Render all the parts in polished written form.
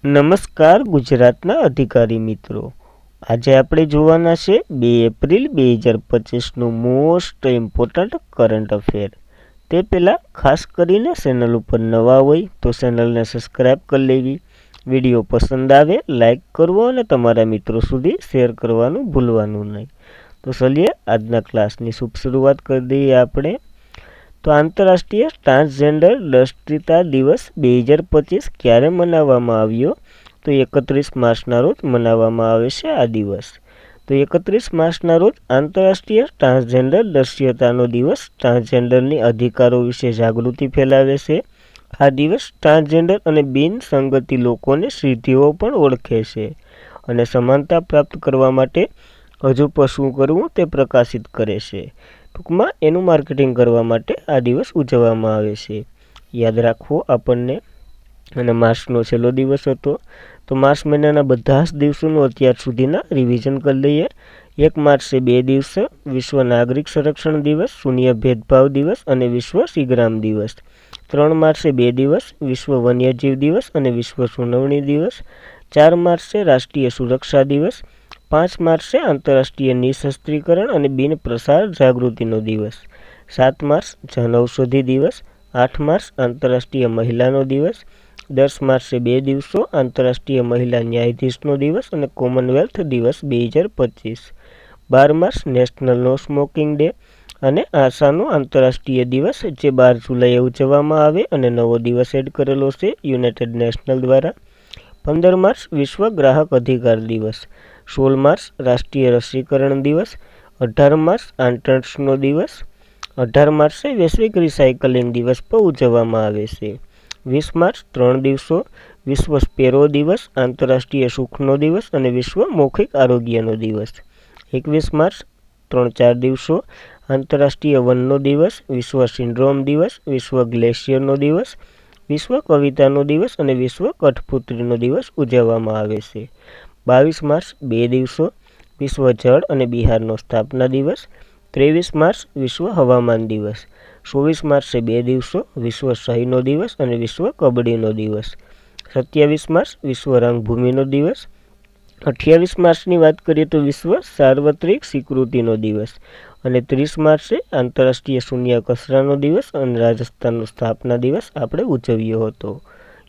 નમસ્કાર ગુજરાતના અધિકારી મિત્રો, આજે આપણે જોવાના છે 2 એપ્રિલ 2025નું મોસ્ટ ઇમ્પોર્ટન્ટ કરંટ અફેર। તે પહેલાં ખાસ કરીને ચેનલ ઉપર નવા હોય તો ચેનલને સબસ્ક્રાઈબ કરી લેવી, વિડીયો પસંદ આવે લાઈક કરવો અને તમારા મિત્રો સુધી શેર કરવાનું ભૂલવાનું નહીં। તો ચલીએ આજના ક્લાસની શુભ શરૂઆત કરી દઈએ આપણે। તો આંતરરાષ્ટ્રીય ટ્રાન્સજેન્ડર દ્રષ્ટિતા દિવસ 2025 ક્યારે મનાવવામાં આવ્યો? તો 31 માર્ચના રોજ મનાવવામાં આવે છે આ દિવસ। તો 31 માર્ચના રોજ આંતરરાષ્ટ્રીય ટ્રાન્સજેન્ડર દ્રશ્યતાનો દિવસ ટ્રાન્સજેન્ડરની અધિકારો વિશે જાગૃતિ ફેલાવે છે। આ દિવસ ટ્રાન્સજેન્ડર અને બિનસંગતિ લોકોની સિદ્ધિઓ પણ ઓળખે છે અને સમાનતા પ્રાપ્ત કરવા માટે હજુ પણ શું કરવું તે પ્રકાશિત કરે છે। ટૂંકમાં એનું માર્કેટિંગ કરવા માટે આ દિવસ ઉજવવામાં આવે છે, યાદ રાખવો આપણને। અને માર્ચનો છેલ્લો દિવસ હતો, તો માર્ચ મહિનાના બધા જ દિવસોનું અત્યાર સુધીના રિવિઝન કરી લઈએ। 1 માર્ચે 2 દિવસ, વિશ્વ નાગરિક સંરક્ષણ દિવસ, શૂન્ય ભેદભાવ દિવસ અને વિશ્વ સિગ્રામ દિવસ। 3 માર્ચે 2 દિવસ, વિશ્વ વન્યજીવ દિવસ અને વિશ્વ સુનાવણી દિવસ। 4 માર્ચે રાષ્ટ્રીય સુરક્ષા દિવસ। 5 માર્ચે આંતરરાષ્ટ્રીય નિઃશસ્ત્રીકરણ અને બિન પ્રસાર જાગૃતિનો દિવસ। 7 માર્ચ જનઔષધિ દિવસ। 8 માર્ચ આંતરરાષ્ટ્રીય મહિલાનો દિવસ। 10 માર્ચે 2 દિવસો, આંતરરાષ્ટ્રીય મહિલા ન્યાયાધીશનો દિવસ અને કોમનવેલ્થ દિવસ 2025। 12 March national no smoking day અને આશાનો આંતરરાષ્ટ્રીય દિવસ, જે 12 જુલાઈએ ઉજવવામાં આવે અને નવો દિવસ એડ કરેલો છે યુનાઇટેડ નેશનલ દ્વારા। 15 માર્ચ વિશ્વ ગ્રાહક અધિકાર દિવસ। 16 માર્ચ રાષ્ટ્રીય રસીકરણ દિવસ। 18 માર્ચ આંતરરાષ્ટ્રનો દિવસ। 18 માર્ચે વૈશ્વિક રિસાયકલિંગ દિવસ પણ ઉજવવામાં આવે છે। 20 માર્ચ 3 દિવસો, વિશ્વ સ્પેરો દિવસ, આંતરરાષ્ટ્રીય સુખનો દિવસ અને વિશ્વ મૌખિક આરોગ્યનો દિવસ। 21 માર્ચ 3-4 દિવસો, આંતરરાષ્ટ્રીય વનનો દિવસ, વિશ્વ સિન્ડ્રોમ દિવસ, વિશ્વ ગ્લેશિયરનો દિવસ, વિશ્વ કવિતાનો દિવસ અને વિશ્વ કઠપુતળીનો દિવસ ઉજવવામાં આવે છે। 22 માર્ચ 2 દિવસો, વિશ્વ જળ અને બિહારનો સ્થાપના દિવસ। 23 માર્ચ વિશ્વ હવામાન દિવસ। 24 માર્ચે 2 દિવસો, વિશ્વ સહીનો દિવસ અને વિશ્વ કબડ્ડીનો દિવસ। 27 માર્ચ વિશ્વ રંગભૂમિનો દિવસ। 28 માર્ચની વાત કરીએ તો વિશ્વ સાર્વત્રિક સ્વીકૃતિનો દિવસ અને 30 માર્ચે આંતરરાષ્ટ્રીય શૂન્ય કચરાનો દિવસ અને રાજસ્થાનનો સ્થાપના દિવસ આપણે ઉજવ્યો હતો।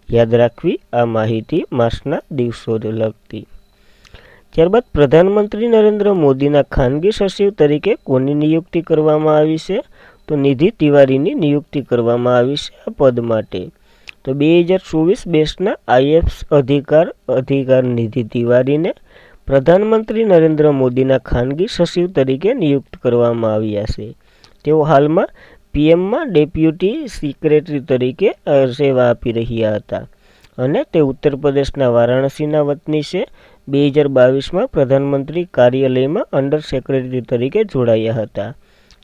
યાદ રાખવી આ માહિતી માર્ચના દિવસો લગતી। ત્યારબાદ પ્રધાનમંત્રી નરેન્દ્ર મોદીના ખાનગી સચિવ તરીકે કોની નિયુક્તિ કરવામાં આવી છે? તો નિધિ તિવારીની નિયુક્તિ કરવામાં આવી છે આ પદ માટે। તો 2024 બેચના IAS અધિકાર નિધિ તિવારીને પ્રધાનમંત્રી નરેન્દ્ર મોદીના ખાનગી સચિવ તરીકે નિયુક્ત કરવામાં આવ્યા છે। તેઓ હાલમાં PMમાં ડેપ્યુટી સેક્રેટરી તરીકે સેવા આપી રહ્યા હતા અને તે ઉત્તર પ્રદેશના વારાણસીના વતની છે। 2022માં પ્રધાનમંત્રી કાર્યાલયમાં અંડર સેક્રેટરી તરીકે જોડાયા હતા।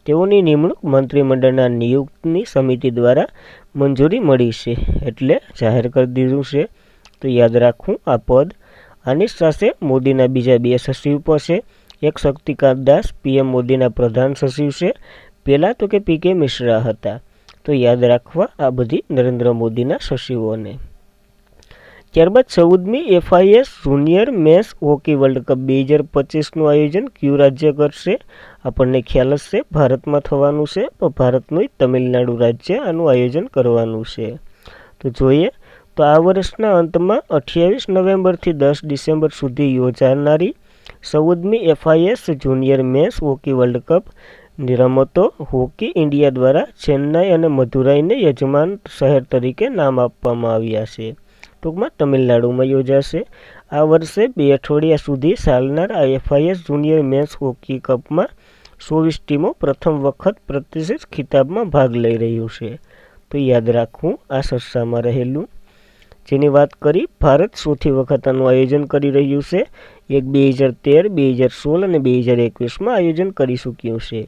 તેઓની નિમણૂક મંત્રીમંડળના નિયુક્તિની સમિતિ દ્વારા મંજૂરી મળી છે, એટલે જાહેર કરી દીધું છે। તો યાદ રાખવું આ પદ। આની સાથે મોદીના બીજા 2 સચિવ પણ છે। એક શક્તિકાંત દાસ PM મોદીના પ્રધાન સચિવ છે, પહેલાં તો કે PK મિશ્રા હતા। તો યાદ રાખવા આ બધી નરેન્દ્ર મોદીના સચિવોને। ત્યારબાદ 14મી FIS junior men's hockey world cup 2025નું આયોજન કયું રાજ્ય કરશે? આપણને ખ્યાલ જ છે ભારતમાં થવાનું છે, તો ભારતનું તમિલનાડુ રાજ્ય આનું આયોજન કરવાનું છે। તો જોઈએ તો આ વર્ષના અંતમાં 28 નવેમ્બરથી 10 ડિસેમ્બર સુધી યોજાનારી 14મી FIS junior men's hockey world cup રમતો હોકી ઇન્ડિયા દ્વારા ચેન્નાઈ અને મદુરાઈને યજમાન શહેર તરીકે નામ આપવામાં આવ્યા છે। ટૂંકમાં તમિલનાડુમાં યોજાશે। આ વર્ષે 2 અઠવાડિયા સુધી ચાલનાર આ FIS જુનિયર મેન્સ હોકી કપમાં 24 ટીમો પ્રથમ વખત પ્રતિષ્ઠિત ખિતાબમાં ભાગ લઈ રહ્યું છે। તો યાદ રાખવું આ ચર્ચામાં રહેલું, જેની વાત કરી ભારત ચોથી વખત આનું આયોજન કરી રહ્યું છે। એક 2013, 2016 અને 2021માં આયોજન કરી ચૂક્યું છે।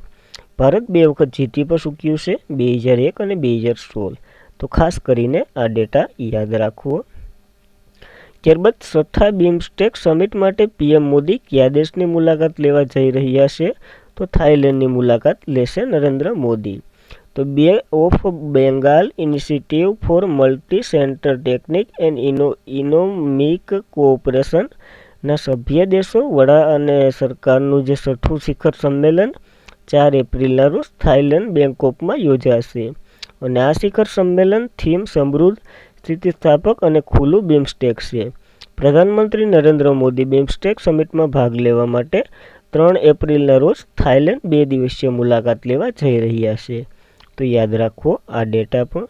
ભારત 2 વખત જીતી પણ ચૂક્યું છે, 2001 અને 2016। તો ખાસ કરીને આ ડેટા યાદ રાખવો। ત્યારબાદ 6થા બિમસ્ટેક સમિટ માટે PM મોદી કયા દેશની મુલાકાત લેવા જઈ રહ્યા છે? તો થાઈલેન્ડની મુલાકાત લેશે નરેન્દ્ર મોદી। તો તો bay of Bengal initiative for multi sector technical and economic કોઓપરેશનના સભ્ય દેશો વડા અને સરકારનું જે 6ઠું શિખર સંમેલન 4 એપ્રિલના રોજ થાઇલેન્ડ બેંકોકમાં યોજાશે. અને આ શિખર સંમેલન થીમ સમૃદ્ધ, સ્થિતિસ્થાપક અને ખુલ્લું બિમસ્ટેક છે. પ્રધાનમંત્રી નરેન્દ્ર મોદી બિમસ્ટેક સમિટમાં ભાગ લેવા માટે 3 એપ્રિલના રોજ થાઇલેન્ડ 2 દિવસીય મુલાકાત લેવા જઈ રહ્યા છે. તો યાદ રાખવો આ ડેટા પણ.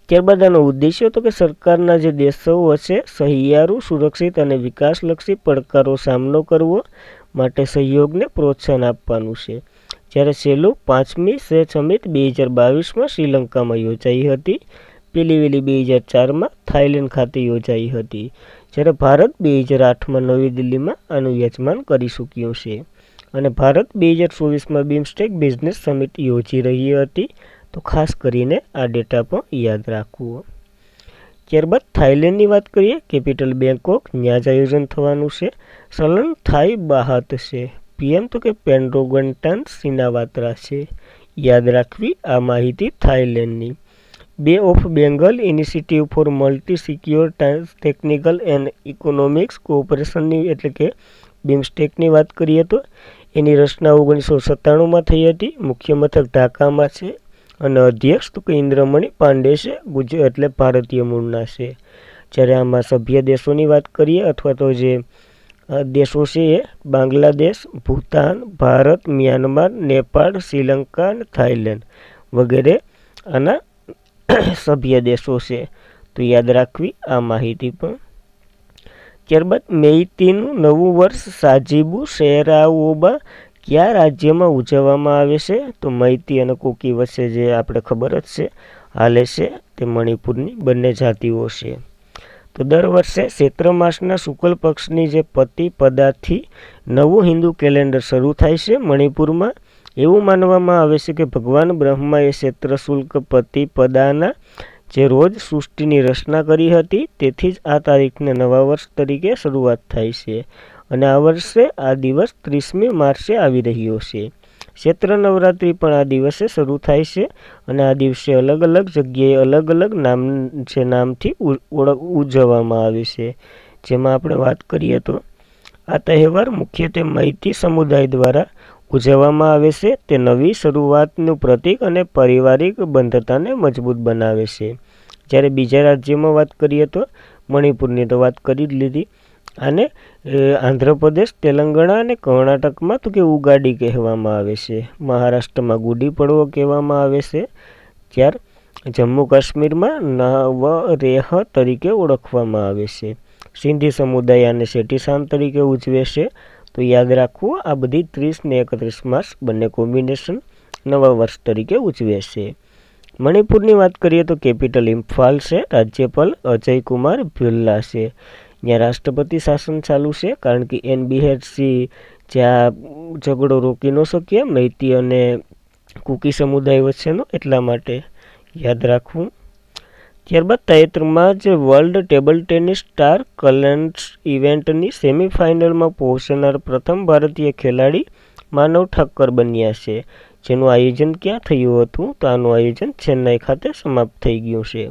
ત્યારબાદ આનો ઉદ્દેશ્ય તો કે સરકારના જે દેશો વચ્ચે સહિયારુ, સુરક્ષિત અને વિકાસલક્ષી પડકારો સામનો કરવો માટે સહયોગને પ્રોત્સાહન આપવાનું છે. જ્યારે છેલ્લું 5મી સમિટ 2022માં શ્રીલંકામાં યોજાઈ હતી. પેલી વેલી 2004માં થાઇલેન્ડ ખાતે યોજાઈ હતી. જ્યારે ભારત 2008માં નવી દિલ્હીમાં આનું યજમાન કરી ચૂક્યું છે. અને ભારત 2024માં બિમસ્ટેક બિઝનેસ સમિટ યોજી રહી હતી. તો ખાસ કરીને આ ડેટા પણ યાદ રાખવું. ત્યારબાદ થાઇલેન્ડની વાત કરીએ. કેપિટલ બેંકોક, ત્યાં જ આયોજન થવાનું છે. સલન થાઈ બાહાત છે. પીએમ તો કે પેન્ડ્રોગન્ટાન સિનાવાત્રા છે. યાદ રાખવી આ માહિતી થાઇલેન્ડની. Bay of Bengal initiative for multi sectoral technical and economics કોઓપરેશનની એટલે કે બિમસ્ટેકની વાત કરીએ તો એની રચના 1997માં થઈ હતી. મુખ્ય મથક ઢાકામાં છે. અને અધ્યક્ષ તો કે ઇન્દ્રમણી પાંડે છે. એટલે ભારતીય મૂળના છે. જ્યારે આમાં સભ્ય દેશોની વાત કરીએ અથવા તો જે દેશો છે એ બાંગ્લાદેશ, ભૂતાન, ભારત, મ્યાનમાર, નેપાળ, શ્રીલંકા અને થાઇલેન્ડ વગેરે આના સભ્ય દેશો છે. તો યાદ રાખવી આ માહિતી પણ. ત્યારબાદ મેઈતીનું નવું વર્ષ સાજીબુ સેરાઓબા કયા રાજ્યમાં ઉજવવામાં આવે છે? તો મૈતી અને કુકી વચ્ચે જે આપણે ખબર જ છે હાલે છે તે મણિપુરની બંને જાતિઓ છે. તો દર વર્ષે ચૈત્ર માસના શુક્લ પક્ષની જે પ્રતિપદાથી નવું હિન્દુ કેલેન્ડર શરૂ થાય છે મણિપુરમાં. એવું માનવામાં આવે છે કે ભગવાન બ્રહ્માએ ચૈત્ર શુલ્ક પ્રતિપદાના જે રોજ સૃષ્ટિની રચના કરી હતી તેથી જ આ તારીખને નવા વર્ષ તરીકે શરૂઆત થાય છે. અને આ વર્ષે આ દિવસ 30મી માર્ચે આવી રહ્યો છે. ચૈત્ર નવરાત્રિ પણ આ દિવસે શરૂ થાય છે. અને આ દિવસે અલગ અલગ જગ્યાએ અલગ અલગ નામથી ઉજવવામાં આવે છે. જેમાં આપણે વાત કરીએ તો આ તહેવાર મુખ્યત્વે મૈતી સમુદાય દ્વારા ઉજવવામાં આવે છે. તે નવી શરૂઆતનું પ્રતીક અને પારિવારિક બંધતાને મજબૂત બનાવે છે. જ્યારે બીજા રાજ્યમાં વાત કરીએ તો મણિપુરની તો વાત કરી જ લીધી. આને આંધ્રપ્રદેશ, તેલંગાણા અને કર્ણાટકમાં તો કે ઉગાડી કહેવામાં આવે છે. મહારાષ્ટ્રમાં ગુડી પડવો કહેવામાં આવે છે. જ્યારે જમ્મુ કાશ્મીરમાં નવરેહ તરીકે ઓળખવામાં આવે છે. સિંધી સમુદાય આને સેટીસાન તરીકે ઉજવે છે. તો યાદ રાખવું આ બધી 30 ને 31 માર્ચ બંને કોમ્બિનેશન નવા વર્ષ તરીકે ઉજવે છે. મણિપુરની વાત કરીએ તો કેપિટલ ઇમ્ફાલ છે. રાજ્યપાલ અજય કુમાર ભુલ્લા છે. ત્યાં રાષ્ટ્રપતિ શાસન ચાલુ છે કારણ કે NBHC જ્યાં ઝઘડો રોકી ન શકીએ મૈતી અને કુકી સમુદાય વચ્ચેનો, એટલા માટે યાદ રાખવું. ત્યારબાદ તાજેતરમાં જ વર્લ્ડ ટેબલ ટેનિસ સ્ટાર કલેન્સ ઇવેન્ટની સેમિફાઇનલમાં પહોંચનાર પ્રથમ ભારતીય ખેલાડી માનવ ઠક્કર બન્યા છે. જેનું આયોજન ક્યાં થયું હતું? તો આનું આયોજન ચેન્નાઈ ખાતે સમાપ્ત થઈ ગયું છે.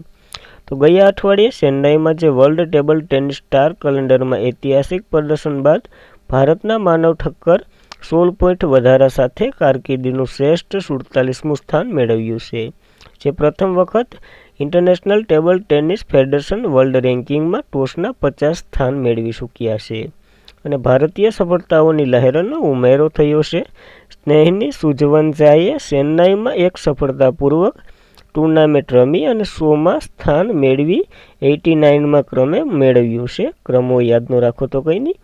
તો ગયા અઠવાડિયે ચેન્નાઈમાં જે વર્લ્ડ ટેબલ ટેનિસ સ્ટાર કેલેન્ડરમાં ઐતિહાસિક પ્રદર્શન બાદ ભારતના માનવ ઠક્કર 16 પોઈન્ટ વધારા સાથે કારકિર્દીનું શ્રેષ્ઠ 47મું સ્થાન મેળવ્યું છે. જે પ્રથમ વખત international table tennis federation world રેન્કિંગમાં ટોચના 50 સ્થાન મેળવી ચૂક્યા છે. અને ભારતીય સફળતાઓની લહેરનો ઉમેરો થયો છે. સ્નેહની સુજવંજાએ ચેન્નાઈમાં એક સફળતાપૂર્વક ટુર્નામેન્ટ રમી અને 100માં સ્થાન મેળવી 89માં ક્રમે મેળવ્યું છે. ક્રમો યાદ ન રાખો તો કંઈ નહીં,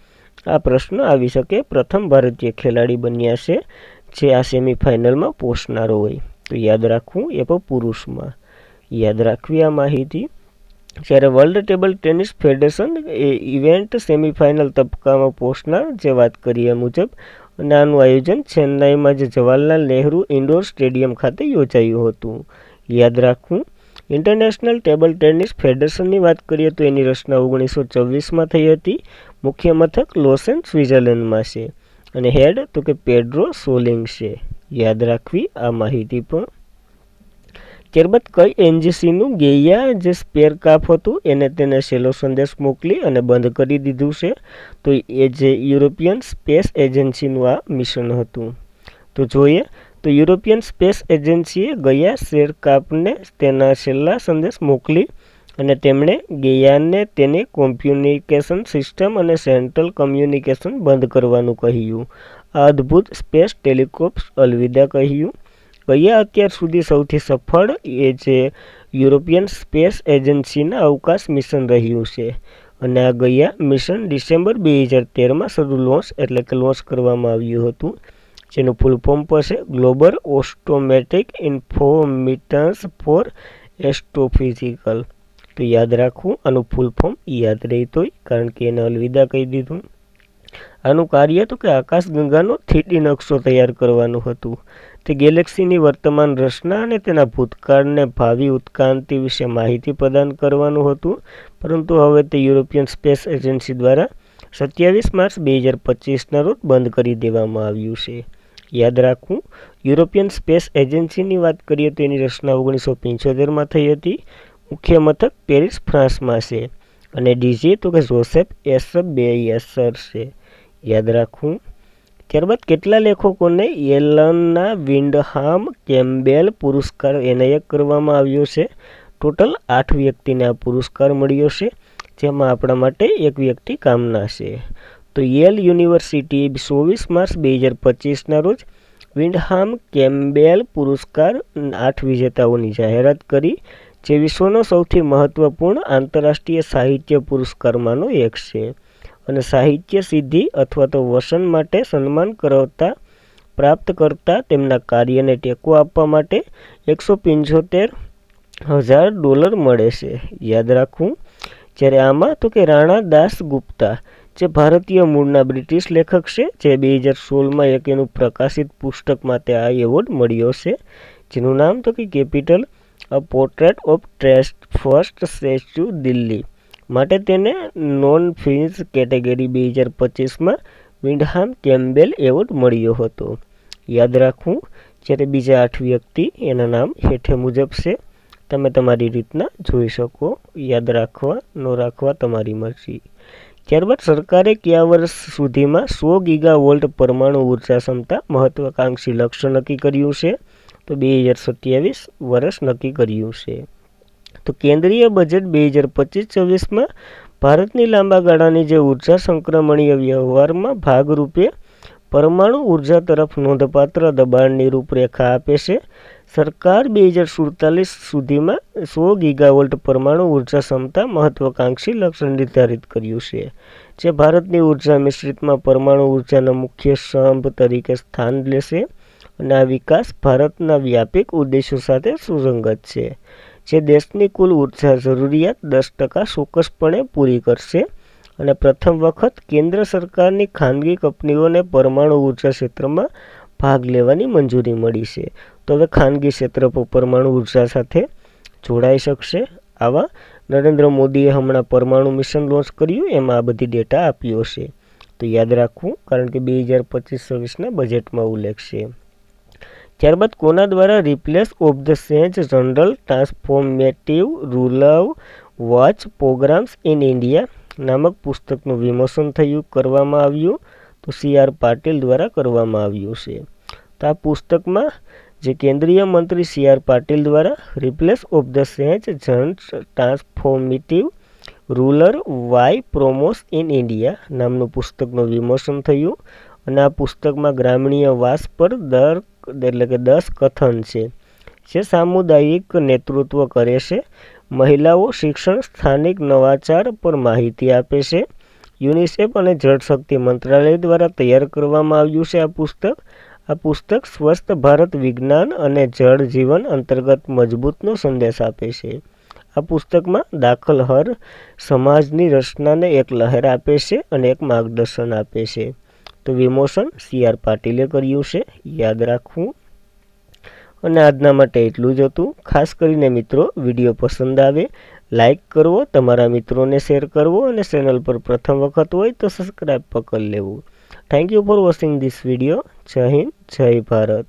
આ પ્રશ્ન આવી શકે. પ્રથમ ભારતીય ખેલાડી બન્યા છે જે આ સેમિફાઇનલમાં પહોંચનારો હોય. તો યાદ રાખવું એ પણ પુરુષમાં. યાદ રાખવી આ માહિતી. જ્યારે વર્લ્ડ ટેબલ ટેનિસ ફેડરેશન એ ઇવેન્ટ સેમિફાઇનલ તબક્કામાં પહોંચનાર જે વાત કરીએ મુજબ, અને આનું આયોજન ચેન્નાઈમાં જે જવાહરલાલ નહેરુ ઇન્ડોર સ્ટેડિયમ ખાતે યોજાયું હતું. યાદ રાખવું. ઇન્ટરનેશનલ ટેબલ ટેનિસ ફેડરેશનની વાત કરીએ તો એની રચના 1924માં થઈ હતી. મુખ્ય મથક લોસેન સ્વિટ્ઝરલેન્ડમાં છે. અને હેડ તો કે પેડ્રો સોલિંગ છે. યાદ રાખવી આ માહિતી પણ. ત્યારબાદ કઈ એનજીસીનું ગેયા જે સ્પેર ક્રાફ્ટ હતું તેને સેલો સંદેશ મોકલી અને બંધ કરી દીધું છે. તો એ જે યુરોપિયન સ્પેસ એજન્સીનું આ મિશન હતું. તો જોઈએ તો યુરોપિયન સ્પેસ એજન્સીએ ગેયા સ્પેરક્રાફ્ટને તેના છેલ્લા સંદેશ મોકલી અને તેમણે ગેયાને તેની કોમ્યુનિકેશન સિસ્ટમ અને સેન્ટ્રલ કમ્યુનિકેશન બંધ કરવાનું કહ્યું. આ અદ્ભુત સ્પેસ ટેલિસ્કોપ્સ અલવિદા કહ્યું. ગેયા અત્યાર સુધી સૌથી સફળ એ જે યુરોપિયન સ્પેસ એજન્સીના અવકાશ મિશન રહ્યું છે. અને આ ગેયા મિશન ડિસેમ્બર 2013માં શરૂ લોન્ચ કરવામાં આવ્યું હતું, જેનું ફૂલ ફોર્મ છે ગ્લોબલ ઓટોમેટિક ઇન્ફોર્મેટન્સ ફોર એસ્ટ્રોફિઝિકલ. તો યાદ રાખવું, આનું ફૂલ ફોર્મ યાદ રહેતો હોય કારણ કે એને અલવિદા કહી દીધું. આનું કાર્ય તો કે આકાશગંગાનો 3D નકશો તૈયાર કરવાનું હતું. તે ગેલેક્સીની વર્તમાન રચના અને તેના ભૂતકાળને ભાવિ ઉત્ક્રાંતિ વિશે માહિતી પ્રદાન કરવાનું હતું. પરંતુ હવે તે યુરોપિયન સ્પેસ એજન્સી દ્વારા 27 માર્ચ 2025ના રોજ બંધ કરી દેવામાં આવ્યું છે. યાદ રાખવું, યુરોપિયન સ્પેસ એજન્સીની વાત કરીએ તો એની રચના 1975માં થઈ હતી. મુખ્ય મથક પેરિસ, ફ્રાન્સમાં છે અને ડીજી તો કે જોસેફ એસર બેયસર છે. યાદ રાખવું. ત્યારબાદ કેટલા લેખકોને એલના વિન્ડહામ કેમ્પબેલ પુરસ્કાર એનાયત કરવામાં આવ્યો છે? ટોટલ 8 વ્યક્તિને આ પુરસ્કાર મળ્યો છે, જેમાં આપણા માટે એક વ્યક્તિ કામના છે. તો યેલ યુનિવર્સિટીએ 24 માર્ચ 2025ના રોજ વિન્ડહામ કેમ્પબેલ પુરસ્કાર 8 વિજેતાઓની જાહેરાત કરી, જે વિશ્વનો સૌથી મહત્વપૂર્ણ આંતરરાષ્ટ્રીય સાહિત્ય પુરસ્કારમાંનો એક છે અને સાહિત્ય સિદ્ધિ અથવા તો વસન માટે સન્માન પ્રાપ્ત કરતા તેમના કાર્યને ટેકો આપવા માટે $175,000 મળે છે. યાદ રાખવું. જ્યારે આમાં તો કે રાણા દાસગુપ્તા, જે ભારતીય મૂળના બ્રિટિશ લેખક છે, જે 2016માં એક એનું પ્રકાશિત પુસ્તક માટે આ એવોર્ડ મળ્યો છે, જેનું નામ તો કે capital a portrait of first statue Delhi માટે તેને નોન ફિલ્મ્સ કેટેગરી 2025માં વિન્ડહામ કેમ્પબેલ એવોર્ડ મળ્યો હતો. યાદ રાખવું. જ્યારે બીજા 8 વ્યક્તિ એના નામ હેઠે મુજબ છે, તમે તમારી રીતના જોઈ શકો. યાદ રાખવા ન રાખવા તમારી મરજી. ત્યારબાદ સરકારે કયા વર્ષ સુધીમાં 100 ગીગાવોલ્ટ પરમાણુ ઉર્જા ક્ષમતા મહત્વાકાંક્ષી લક્ષ્ય નક્કી કર્યું છે? તો 2027 વર્ષ નક્કી કર્યું છે. તો કેન્દ્રીય બજેટ 2025-26માં ભારતની લાંબા ગાળાની જે ઉર્જા સંક્રમણીય વ્યવહારમાં ભાગરૂપે પરમાણુ ઉર્જા તરફ નોંધપાત્ર દબાણની રૂપરેખા આપે છે. સરકાર 2047 સુધીમાં 100 ગીગાવોલ્ટ પરમાણુ ઉર્જા ક્ષમતા મહત્વાકાંક્ષી લક્ષ્ય નિર્ધારિત કર્યું છે, જે ભારતની ઉર્જા મિશ્રિતમાં પરમાણુ ઉર્જાના મુખ્ય સ્તંભ તરીકે સ્થાન લેશે અને આ વિકાસ ભારતના વ્યાપક ઉદ્દેશો સાથે સુસંગત છે, જે દેશની કુલ ઉર્જા જરૂરિયાત 10% ચોક્કસપણે પૂરી કરશે. અને પ્રથમ વખત કેન્દ્ર સરકારની ખાનગી કંપનીઓને પરમાણુ ઉર્જા ક્ષેત્રમાં ભાગ લેવાની મંજૂરી મળી છે. તો હવે ખાનગી ક્ષેત્ર પરમાણુ ઉર્જા સાથે જોડાઈ શકશે. આવા નરેન્દ્ર મોદીએ હમણાં પરમાણુ મિશન લોન્ચ કર્યું, એમાં આ બધી ડેટા આપ્યો છે. તો યાદ રાખવું, કારણ કે 2025-26ના બજેટમાં ઉલ્લેખ છે. ત્યારબાદ કોના દ્વારા replace of the change general transformative rural watch programmes in India નામક પુસ્તકનું વિમોચન કરવામાં આવ્યું? તો CR પાટીલ દ્વારા કરવામાં આવ્યું છે. તો આ પુસ્તકમાં જે કેન્દ્રીય મંત્રી CR પાટીલ દ્વારા replace of the change general transformative rural why promos in India નામનું પુસ્તકનું વિમોચન થયું અને આ પુસ્તકમાં ગ્રામીણ વાસ પર 10 કથન છે, જે સામુદાયિક નેતૃત્વ કરે છે, મહિલાઓ શિક્ષણ, સ્થાનિક નવાચાર પર માહિતી આપે છે. યુનિસેફ અને જળશક્તિ મંત્રાલય દ્વારા તૈયાર કરવામાં આવ્યું છે. આ પુસ્તક સ્વસ્થ ભારત વિજ્ઞાન અને જળ જીવન અંતર્ગત મજબૂતનો સંદેશ આપે છે. આ પુસ્તકમાં દાખલ હર સમાજની રચનાને એક લહેર આપે છે અને એક માર્ગદર્શન આપે છે. તો વિમોચન CR પાટીલે કર્યું છે. યાદ રાખવું. અને આજના માટે એટલું જ હતું. ખાસ કરીને મિત્રો, વિડીયો પસંદ આવે લાઈક કરવો, તમારા મિત્રોને શેર કરવો અને ચેનલ પર પ્રથમ વખત હોય તો સબસ્ક્રાઈબ કરી લેવું. Thank you for watching this video. જય હિન્દ, જય ભારત.